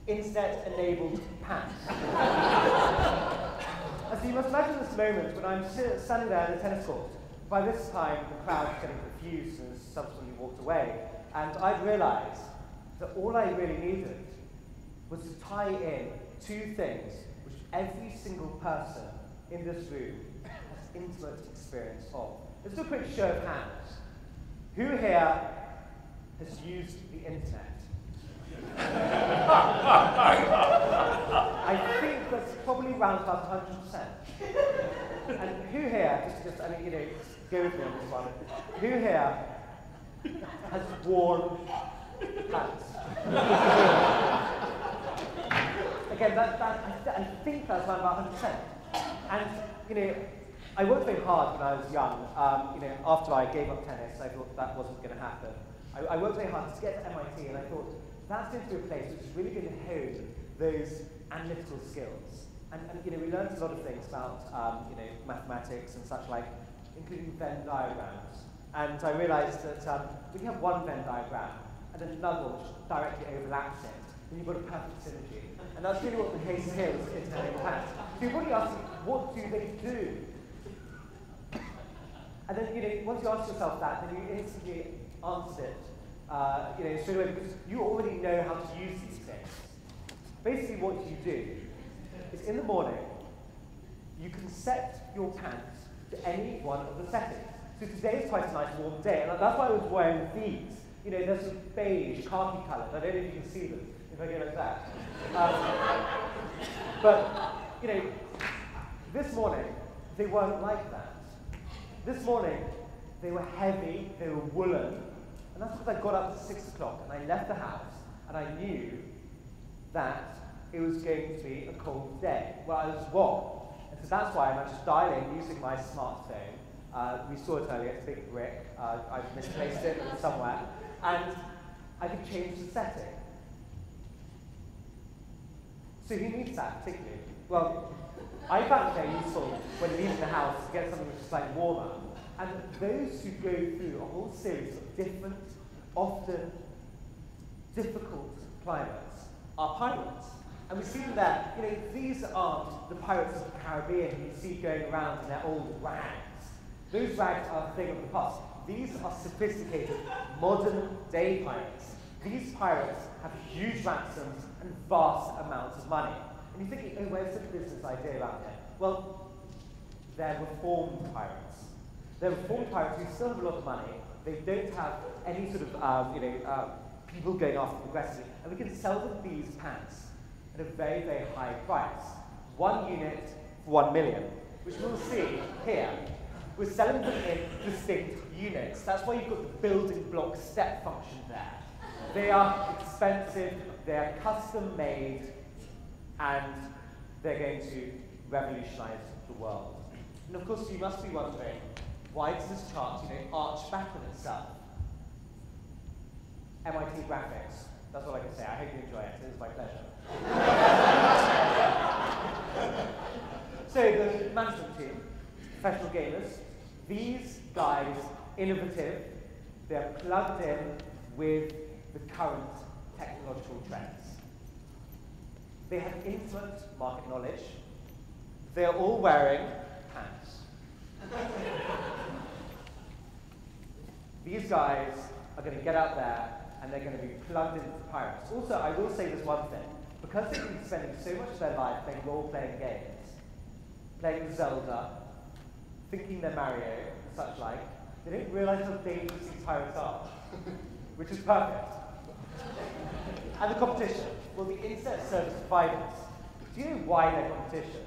internet-enabled pants. And so you must imagine this moment when I'm standing there in the tennis court. By this time, the crowd was getting confused and subsequently walked away. And I'd realized that all I really needed was to tie in two things which every single person in this room has intimate experience of. Let's do a quick show of hands. Who here has used the internet? I think that's probably around about 100%. And who here, just I mean, go with me on this one. Who here has worn pants? Again, I think that's around about 100%. And I worked very hard when I was young. After I gave up tennis, I thought that wasn't going to happen. I worked very hard to get to MIT, and I thought that's going to be a place which is really going to hone those analytical skills. And we learned a lot of things about mathematics and such like, including Venn diagrams. And I realized that when you have one Venn diagram and another which directly overlaps it, then you've got a perfect synergy. And that's really what the case here is internet pants. So you've already asked, what do they do? And then, once you ask yourself that, then you instantly answered it, straight away, because you already know how to use these things. Basically, what you do is in the morning, you can set your pants to any one of the settings. So today is quite a nice warm day, and that's why I was wearing these. They're sort of beige, khaki coloured. I don't know if you can see them, if I go like that. But, this morning, they weren't like that. This morning, they were heavy, they were woolen, and that's because I got up at 6 o'clock and I left the house, and I knew that it was going to be a cold day. Well, I was wrong. And so that's why I managed to dial in using my smartphone. We saw it earlier, it's a big brick. I've misplaced it somewhere. And I could change the setting. So who needs that particularly? Well, I found it very useful when leaving the house to get something which is slightly warmer. And those who go through a whole series of different, often difficult climates are pirates. And we see them there. These aren't the pirates of the Caribbean you see going around in their old rags. Those rags are a thing of the past. These are sophisticated, modern-day pirates. These pirates have huge ransoms and vast amounts of money. And you're thinking, oh, where's the business idea about it? Well, they're reformed pirates. They're reformed pirates who still have a lot of money. They don't have any sort of, people going after them aggressively. And we can sell them these pants at a very, very high price. 1 unit for 1 million, which we'll see here. We're selling them in distinct units. That's why you've got the building block step function there. They are expensive, they're custom made, and they're going to revolutionize the world. And of course, you must be wondering, why does this chart, arch back on itself? MIT graphics. That's all I can say. I hope you enjoy it. It was my pleasure. So the management team, professional gamers, these guys, innovative, they're plugged in with the current technological trends. They have intimate market knowledge. They're all wearing pants. These guys are going to get out there and they're going to be plugged into the pirates. Also, I will say this one thing. Because they've been spending so much of their life playing role-playing games, playing Zelda, thinking they're Mario, and such like, they don't realize how dangerous these pirates are, which is perfect. And the competition. Well, the internet service providers. Do you know why they're competition?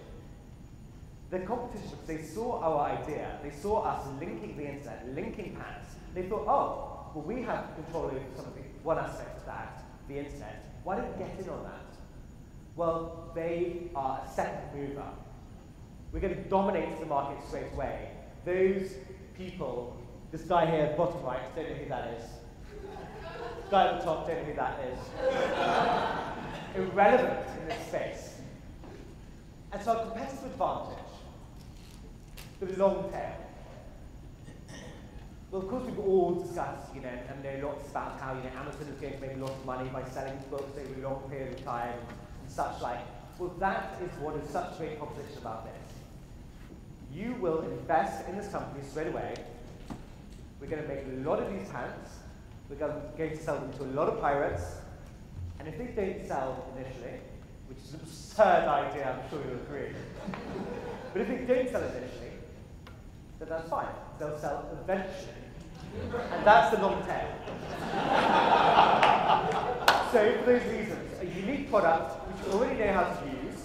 They're competition because they saw our idea. They saw us linking the internet, linking pants. They thought, oh, well, we have control over one aspect of that, the internet. Why don't we get in on that? Well, they are a second mover. We're going to dominate the market straight away. Those people, this guy here at the bottom right, don't know who that is. Guy at the top, don't know who that is. Irrelevant in this space. And so our competitive advantage, the long tail. Well, Well, of course, we've all discussed, and know lots about how, Amazon is going to make a lot of money by selling books over a long period of time and such like. Well, that is what is such a great proposition about this. You will invest in this company straight away. We're going to make a lot of these pants. We're going to sell them to a lot of pirates. And if they don't sell initially, which is an absurd idea, I'm sure you'll agree, but if they don't sell initially, then that's fine. They'll sell eventually. And that's the long tail. So, for those reasons, a unique product which you already know how to use,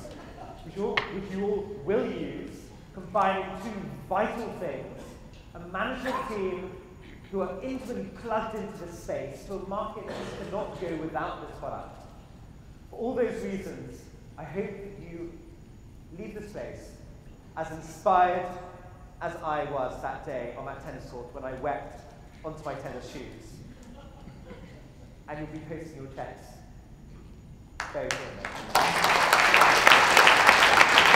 which you all will use, combining two vital things: a management team who are intimately plugged into this space to a market that just cannot go without this product. For all those reasons, I hope that you leave this place as inspired as I was that day on that tennis court when I wept onto my tennis shoes. And you'll be posting your checks very soon.